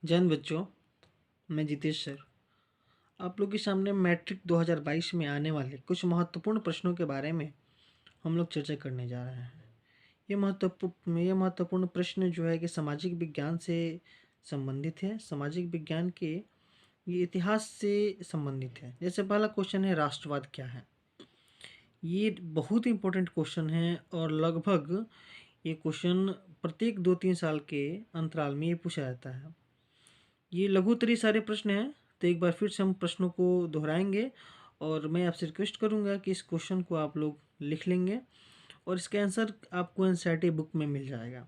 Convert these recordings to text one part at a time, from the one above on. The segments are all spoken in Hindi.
जैन बच्चों, मैं जितेश सर आप लोग के सामने मैट्रिक 2022 में आने वाले कुछ महत्वपूर्ण प्रश्नों के बारे में हम लोग चर्चा करने जा रहे हैं। ये महत्वपूर्ण प्रश्न जो है कि सामाजिक विज्ञान से संबंधित है। सामाजिक विज्ञान के ये इतिहास से संबंधित है। जैसे पहला क्वेश्चन है, राष्ट्रवाद क्या है। ये बहुत इंपॉर्टेंट क्वेश्चन है और लगभग ये क्वेश्चन प्रत्येक 2-3 साल के अंतराल में ये पूछा जाता है। ये लघु उत्तरीय सारे प्रश्न हैं, तो एक बार फिर से हम प्रश्नों को दोहराएंगे और मैं आपसे रिक्वेस्ट करूंगा कि इस क्वेश्चन को आप लोग लिख लेंगे और इसका आंसर आपको एनसीईआरटी बुक में मिल जाएगा।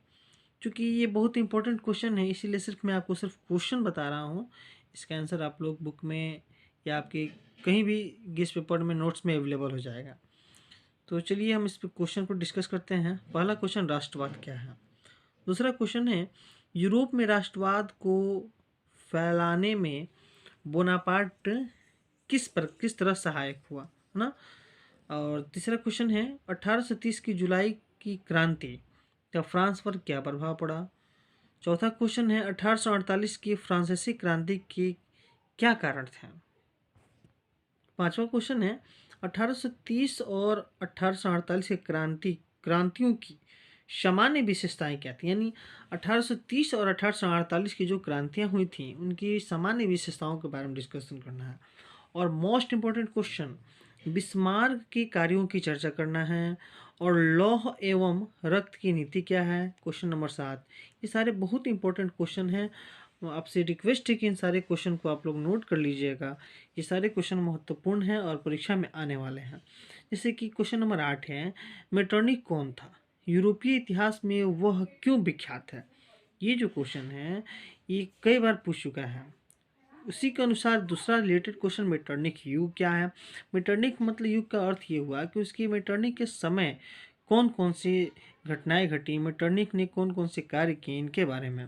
क्योंकि ये बहुत इंपॉर्टेंट क्वेश्चन है, इसीलिए मैं आपको सिर्फ क्वेश्चन बता रहा हूँ। इसका आंसर आप लोग बुक में या आपके कहीं भी गेस्ट पेपर में नोट्स में अवेलेबल हो जाएगा। तो चलिए हम इस क्वेश्चन को डिस्कस करते हैं। पहला क्वेश्चन, राष्ट्रवाद क्या है। दूसरा क्वेश्चन है, यूरोप में राष्ट्रवाद को फैलाने में बोनापार्ट किस तरह सहायक हुआ, है ना। और तीसरा क्वेश्चन है, 1830 की जुलाई की क्रांति का फ्रांस पर क्या प्रभाव पड़ा। चौथा क्वेश्चन है, 1848 की फ्रांसीसी क्रांति के क्या कारण थे। पांचवा क्वेश्चन है, 1830 और 1848 की क्रांतियों की सामान्य विशेषताएं क्या थी। यानी 1830 और 1848 की जो क्रांतियां हुई थी उनकी सामान्य विशेषताओं के बारे में डिस्कशन करना है। और मोस्ट इम्पोर्टेंट क्वेश्चन, बिस्मार्क के कार्यों की चर्चा करना है। और लौह एवं रक्त की नीति क्या है, क्वेश्चन नंबर 7। ये सारे बहुत इंपॉर्टेंट क्वेश्चन हैं। आपसे रिक्वेस्ट है कि इन सारे क्वेश्चन को आप लोग नोट कर लीजिएगा। ये सारे क्वेश्चन महत्वपूर्ण हैं और परीक्षा में आने वाले हैं। जैसे कि क्वेश्चन नंबर 8 है, मेटरनिक कौन था, यूरोपीय इतिहास में वह क्यों विख्यात है। ये जो क्वेश्चन है ये कई बार पूछ चुका है। उसी के अनुसार दूसरा रिलेटेड क्वेश्चन, मेटरनिक युग क्या है। मेटरनिक मतलब युग का अर्थ ये हुआ कि उसकी मेटरनिक के समय कौन कौन सी घटनाएं घटी, मेटरनिक ने कौन कौन से कार्य किए, इनके बारे में।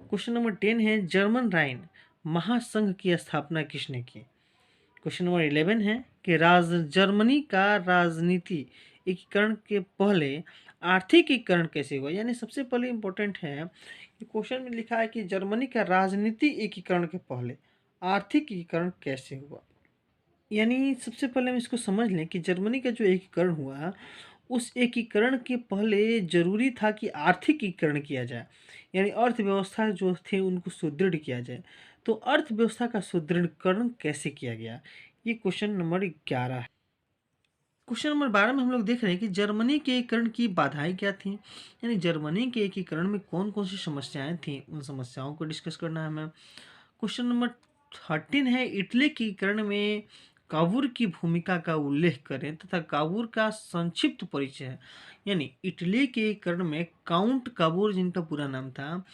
क्वेश्चन नंबर 10 है, जर्मन राइन महासंघ की स्थापना किसने की। क्वेश्चन नंबर 11 है कि जर्मनी का राजनीति एकीकरण के पहले आर्थिक एकीकरण कैसे हुआ। यानी सबसे पहले इंपॉर्टेंट है कि क्वेश्चन में लिखा है कि जर्मनी का राजनीति एकीकरण के पहले आर्थिक एकीकरण कैसे हुआ। यानी सबसे पहले हम इसको समझ लें कि जर्मनी का जो एकीकरण हुआ उस एकीकरण के पहले जरूरी था कि आर्थिक एकीकरण किया जाए, यानी अर्थव्यवस्था जो थे उनको सुदृढ़ किया जाए। तो अर्थव्यवस्था का सुदृढ़ीकरण कैसे किया गया, ये क्वेश्चन नंबर 11 है। क्वेश्चन नंबर 12 में हम लोग देख रहे हैं कि जर्मनी के एकीकरण की बाधाएं क्या थी। यानी जर्मनी के एकीकरण में कौन कौन सी समस्याएं थी, उन समस्याओं को डिस्कस करना है हमें। क्वेश्चन नंबर 13 है, इटली के एकीकरण में काबूर की भूमिका का उल्लेख करें तथा काबूर का संक्षिप्त परिचय है। यानी इटली के एकीकरण में काउंट काबूर, जिनका पूरा नाम था,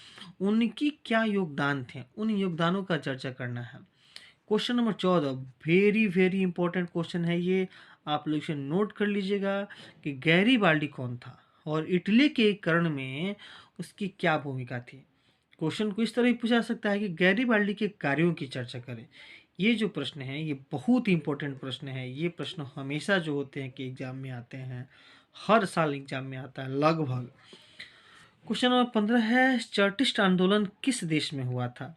उनकी क्या योगदान थे, उन योगदानों का चर्चा करना है। Question number 14 very very important question है ये, आप लोग इसे नोट कर लीजिएगा कि गैरीबाल्डी कौन था और इटली के एकीकरण में उसकी क्या भूमिका थी। क्वेश्चन को इस तरह ही पूछा सकता है कि गैरीबाल्डी के कार्यों की चर्चा करें। ये जो प्रश्न है ये बहुत इंपॉर्टेंट प्रश्न है। ये प्रश्न हमेशा जो होते हैं कि एग्जाम में आते हैं, हर साल एग्जाम में आता है लगभग। क्वेश्चन नंबर 15 है, चार्टिस्ट आंदोलन किस देश में हुआ था।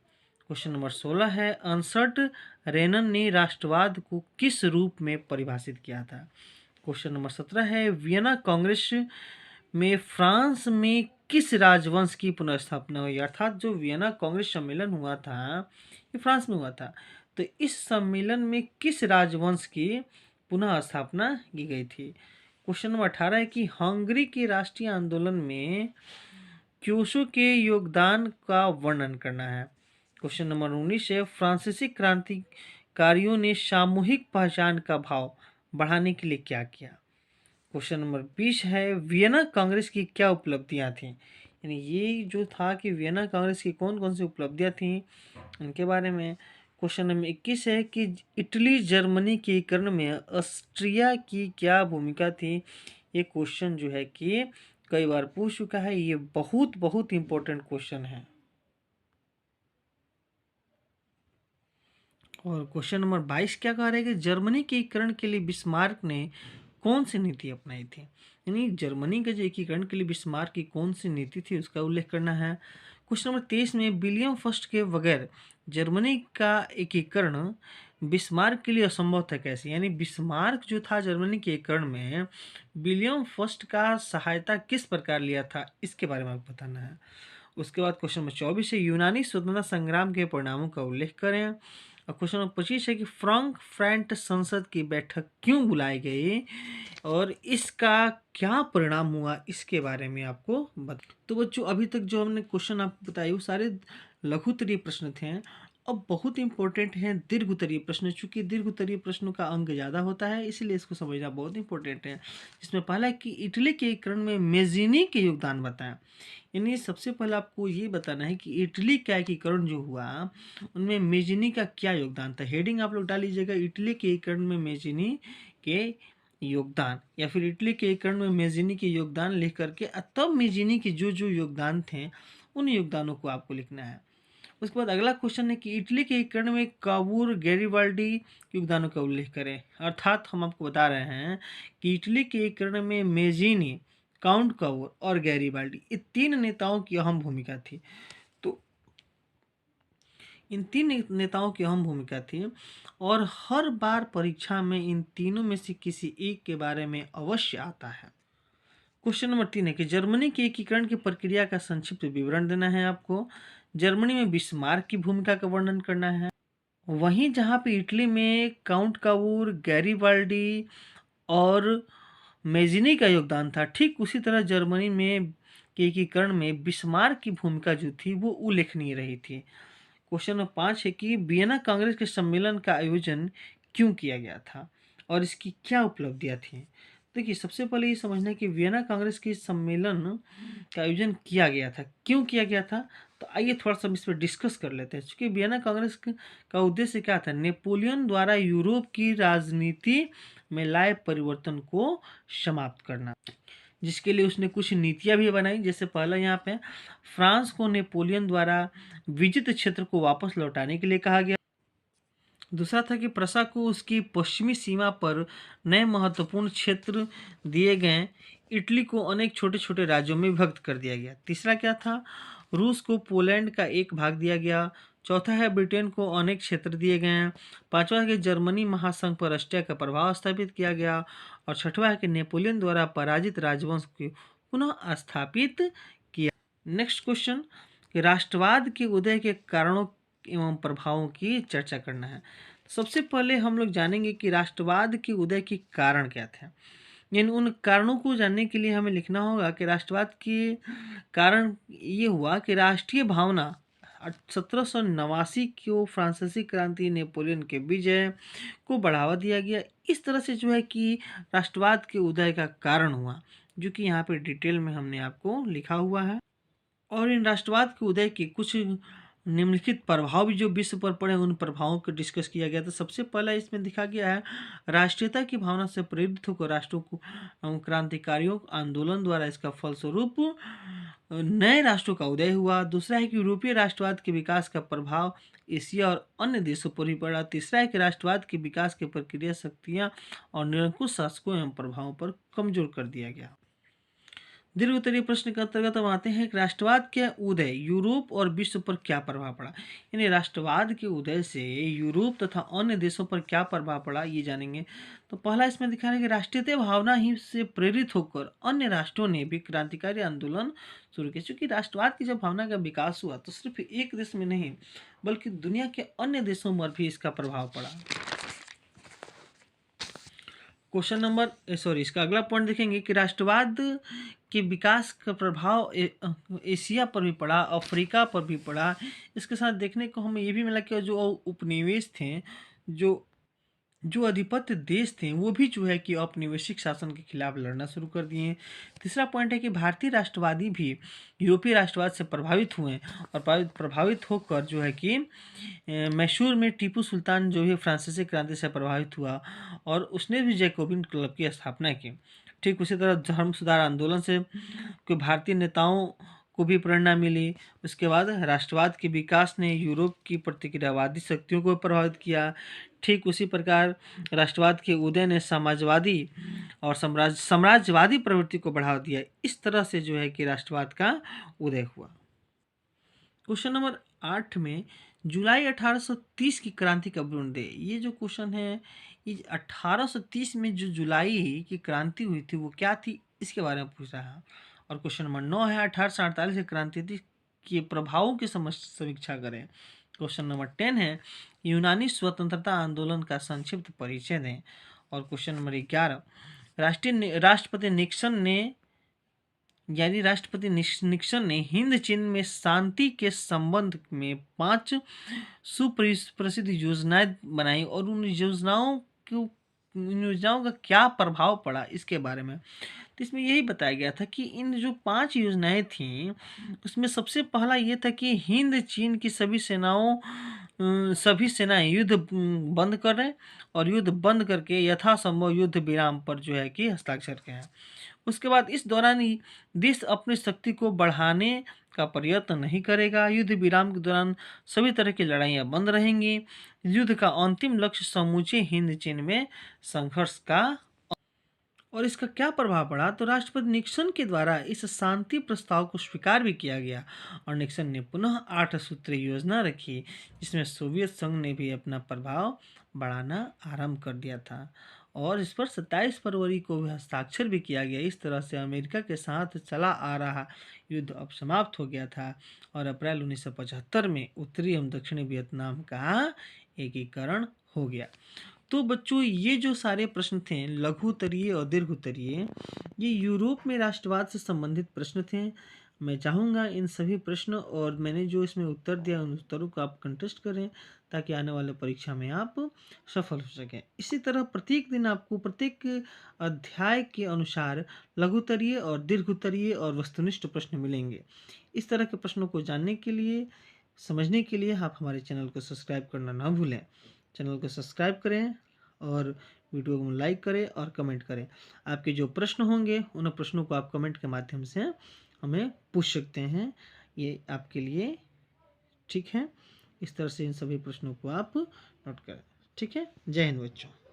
क्वेश्चन नंबर 16 है, अर्नस्ट रेनन ने राष्ट्रवाद को किस रूप में परिभाषित किया था। क्वेश्चन नंबर 17 है, वियना कांग्रेस में फ्रांस में किस राजवंश की पुनर्स्थापना हुई। अर्थात जो वियना कांग्रेस सम्मेलन हुआ था ये फ्रांस में हुआ था, तो इस सम्मेलन में किस राजवंश की पुनः स्थापना की गई थी। क्वेश्चन नंबर 18 है कि हंगरी के राष्ट्रीय आंदोलन में क्यूशो के योगदान का वर्णन करना है। क्वेश्चन नंबर 19 है, फ्रांसीसी क्रांतिकारियों ने सामूहिक पहचान का भाव बढ़ाने के लिए क्या किया। क्वेश्चन नंबर 20 है, वियना कांग्रेस की क्या उपलब्धियां थीं। यानी ये जो था कि वियना कांग्रेस की कौन कौन सी उपलब्धियां थीं उनके बारे में। क्वेश्चन नंबर 21 है कि इटली जर्मनी के एकीकरण में ऑस्ट्रिया की क्या भूमिका थी। ये क्वेश्चन जो है कि कई बार पूछ चुका है, ये बहुत बहुत इंपॉर्टेंट क्वेश्चन है। और क्वेश्चन नंबर 22 क्या कह रहा है कि जर्मनी के एकीकरण के लिए बिस्मार्क ने कौन सी नीति अपनाई थी। यानी जर्मनी के जो एकीकरण के लिए बिस्मार्क की कौन सी नीति थी उसका उल्लेख करना है। क्वेश्चन नंबर 23 में विलियम फर्स्ट के बगैर जर्मनी का एकीकरण बिस्मार्क के लिए असंभव था कैसे? यानी बिस्मार्क जो था जर्मनी के एकीकरण में विलियम फर्स्ट का सहायता किस प्रकार लिया था, इसके बारे में आपको बताना है। उसके बाद क्वेश्चन नंबर 24 है यूनानी स्वतंत्रता संग्राम के परिणामों का उल्लेख करें। और क्वेश्चन नंबर 25 है कि फ्रैंकफर्ट संसद की बैठक क्यों बुलाई गई और इसका क्या परिणाम हुआ, इसके बारे में आपको बता। तो बच्चों अभी तक जो हमने क्वेश्चन आपको बताए वो सारे लघु उत्तरीय प्रश्न थे। अब बहुत इंपॉर्टेंट है दीर्घ उत्तरीय प्रश्न, चूंकि दीर्घ उत्तरीय प्रश्नों का अंक ज़्यादा होता है इसलिए इसको समझना बहुत इंपॉर्टेंट है। इसमें पहला है कि इटली के एकीकरण में मेज़ीनी के योगदान बताएं। यानी सबसे पहले आपको ये बताना है कि इटली का एकीकरण जो हुआ उनमें मेज़ीनी का क्या योगदान था। हेडिंग आप लोग डाल लीजिएगा, इटली के एकीकरण में मेज़ीनी के योगदान, या फिर इटली के एकीकरण में मेज़ीनी के योगदान लिख करके तब मेज़ीनी के जो जो योगदान थे उन योगदानों को आपको लिखना है। उसके बाद अगला क्वेश्चन है कि इटली के एकीकरण में काबूर गैरिबाल्डी के योगदानों का उल्लेख करें। अर्थात हम आपको बता रहे हैं कि इटली के एकीकरण में मेज़ीनी, काउंट काबूर और गैरिबाल्डी ये तीन नेताओं की अहम भूमिका थी। तो इन तीन नेताओं की अहम भूमिका थी और हर बार परीक्षा में इन तीनों में से किसी एक के बारे में अवश्य आता है। क्वेश्चन नंबर 3 है कि जर्मनी के एकीकरण की प्रक्रिया का संक्षिप्त विवरण देना है आपको। जर्मनी में बिस्मार्क की भूमिका का वर्णन करना है। वहीं जहाँ पे इटली में काउंट काबूर, गैरिबाल्डी और मेज़ीनी का योगदान था, ठीक उसी तरह जर्मनी में के एकीकरण में बिस्मार्क की भूमिका जो थी वो उल्लेखनीय रही थी। क्वेश्चन नंबर 5 है कि वियना कांग्रेस के सम्मेलन का आयोजन क्यों किया गया था और इसकी क्या उपलब्धियां थी। देखिए सबसे पहले ये समझना है कि वियना कांग्रेस के सम्मेलन का आयोजन किया गया था, क्यों किया गया था। तो आइए थोड़ा सा हम इस पर डिस्कस कर लेते हैं। क्योंकि वियना कांग्रेस का उद्देश्य क्या था, नेपोलियन द्वारा यूरोप की राजनीति में लाए परिवर्तन को समाप्त करना, जिसके लिए उसने कुछ नीतियां भी बनाई। जैसे पहला यहाँ पे फ्रांस को नेपोलियन द्वारा विजित क्षेत्र को वापस लौटाने के लिए कहा गया। दूसरा था कि प्रसा को उसकी पश्चिमी सीमा पर नए महत्वपूर्ण क्षेत्र दिए गए। इटली को अनेक छोटे छोटे राज्यों में विभक्त कर दिया गया। तीसरा क्या था, रूस को पोलैंड का एक भाग दिया गया। चौथा है ब्रिटेन को अनेक क्षेत्र दिए गए हैं। पांचवा है कि जर्मनी महासंघ पर ऑस्ट्रिया का प्रभाव स्थापित किया गया। और छठवा है कि नेपोलियन द्वारा पराजित राजवंश को पुनः स्थापित किया। नेक्स्ट क्वेश्चन कि राष्ट्रवाद के उदय के कारणों एवं प्रभावों की चर्चा करना है। सबसे पहले हम लोग जानेंगे कि राष्ट्रवाद के उदय के कारण क्या थे। यानी उन कारणों को जानने के लिए हमें लिखना होगा कि राष्ट्रवाद के कारण ये हुआ कि राष्ट्रीय भावना 1789 को फ्रांसीसी क्रांति, नेपोलियन के विजय को बढ़ावा दिया गया। इस तरह से जो है कि राष्ट्रवाद के उदय का कारण हुआ, जो कि यहाँ पे डिटेल में हमने आपको लिखा हुआ है। और इन राष्ट्रवाद के उदय के कुछ निम्नलिखित प्रभाव भी जो विश्व पर पड़े उन प्रभावों को डिस्कस किया गया। तो सबसे पहला इसमें दिखा गया है राष्ट्रीयता की भावना से प्रेरित होकर राष्ट्रों को क्रांतिकारियों आंदोलन द्वारा इसका फलस्वरूप नए राष्ट्रों का उदय हुआ। दूसरा है कि यूरोपीय राष्ट्रवाद के विकास का प्रभाव एशिया और अन्य देशों पर भी पड़ा। तीसरा है कि राष्ट्रवाद के विकास की प्रक्रिया शक्तियाँ और निरंकुश शासकों एवं प्रभावों पर कमजोर कर दिया गया। दीर्घ उत्तरीय प्रश्न के अंतर्गत हम आते हैं कि राष्ट्रवाद के उदय यूरोप और विश्व पर क्या प्रभाव पड़ा। यानी राष्ट्रवाद के उदय से यूरोप तथा अन्य देशों पर क्या प्रभाव पड़ा ये जानेंगे। तो पहला इसमें दिखा रहा है कि राष्ट्रीयता भावना ही से प्रेरित होकर अन्य राष्ट्रों ने भी क्रांतिकारी आंदोलन शुरू किए। क्योंकि राष्ट्रवाद की जब भावना का विकास हुआ तो सिर्फ एक देश में नहीं बल्कि दुनिया के अन्य देशों पर भी इसका प्रभाव पड़ा। क्वेश्चन नंबर इसका अगला पॉइंट देखेंगे कि राष्ट्रवाद के विकास का प्रभाव एशिया पर भी पड़ा, अफ्रीका पर भी पड़ा। इसके साथ देखने को हमें ये भी मिला कि जो उपनिवेश थे, जो अधिपत्य देश थे वो भी जो है कि औपनिवेशिक शासन के खिलाफ लड़ना शुरू कर दिए। तीसरा पॉइंट है कि भारतीय राष्ट्रवादी भी यूरोपीय राष्ट्रवाद से प्रभावित हुए और प्रभावित होकर जो है कि मैसूर में टीपू सुल्तान जो है फ्रांसीसी क्रांति से प्रभावित हुआ और उसने भी जैकोबिन क्लब की स्थापना की। ठीक उसी तरह धर्म सुधार आंदोलन से कोई भारतीय नेताओं को भी प्रेरणा मिली। उसके बाद राष्ट्रवाद के विकास ने यूरोप की प्रतिक्रियावादी शक्तियों को प्रभावित किया। ठीक उसी प्रकार राष्ट्रवाद के उदय ने समाजवादी और साम्राज्यवादी प्रवृत्ति को बढ़ावा दिया। इस तरह से जो है कि राष्ट्रवाद का उदय हुआ। क्वेश्चन नंबर 8 में जुलाई 1830 की क्रांति कब दे। ये जो क्वेश्चन है, ये 1830 में जो जुलाई की क्रांति हुई थी वो क्या थी, इसके बारे में पूछ रहा है। और क्वेश्चन नंबर 9 है 1848 की क्रांति थी के प्रभावों की समीक्षा करें। क्वेश्चन नंबर 10 है यूनानी स्वतंत्रता आंदोलन का संक्षिप्त परिचय दें। और क्वेश्चन नंबर 11 राष्ट्रपति निक्सन ने हिंद चीन में शांति के संबंध में 5 सुप्रसिद्ध योजनाएं बनाई और उन योजनाओं का क्या प्रभाव पड़ा, इसके बारे में। तो इसमें यही बताया गया था कि इन जो 5 योजनाएं थीं उसमें सबसे पहला ये था कि हिंद चीन की सभी सेनाएं युद्ध बंद करें और युद्ध बंद करके यथासंभव युद्ध विराम पर जो है कि हस्ताक्षर करें। उसके बाद इस दौरान ही देश अपनी शक्ति को बढ़ाने का प्रयत्न नहीं करेगा। युद्ध विराम के दौरान सभी तरह की लड़ाइयाँ बंद रहेंगी। युद्ध का अंतिम लक्ष्य समूचे हिंद चीन में संघर्ष का। और इसका क्या प्रभाव पड़ा, तो राष्ट्रपति निक्सन के द्वारा इस शांति प्रस्ताव को स्वीकार भी किया गया और निक्सन ने पुनः 8 सूत्रीय योजना रखी जिसमें सोवियत संघ ने भी अपना प्रभाव बढ़ाना आरंभ कर दिया था और इस पर 27 फरवरी को भी हस्ताक्षर भी किया गया। इस तरह से अमेरिका के साथ चला आ रहा युद्ध अब समाप्त हो गया था और अप्रैल 1975 में उत्तरी एवं दक्षिणी वियतनाम का एकीकरण हो गया। तो बच्चों ये जो सारे प्रश्न थे लघु उत्तरीय और दीर्घ उत्तरीय, ये यूरोप में राष्ट्रवाद से संबंधित प्रश्न थे। मैं चाहूँगा इन सभी प्रश्न और मैंने जो इसमें उत्तर दिया उन उत्तरों को आप कंटेस्ट करें ताकि आने वाले परीक्षा में आप सफल हो सकें। इसी तरह प्रत्येक दिन आपको प्रत्येक अध्याय के अनुसार लघु उत्तरीय और दीर्घ उत्तरीय और वस्तुनिष्ठ प्रश्न मिलेंगे। इस तरह के प्रश्नों को जानने के लिए, समझने के लिए आप हमारे चैनल को सब्सक्राइब करना ना भूलें। चैनल को सब्सक्राइब करें और वीडियो को लाइक करें और कमेंट करें। आपके जो प्रश्न होंगे उन प्रश्नों को आप कमेंट के माध्यम से हमें पूछ सकते हैं, ये आपके लिए ठीक है। इस तरह से इन सभी प्रश्नों को आप नोट करें। ठीक है। जय हिंद बच्चों।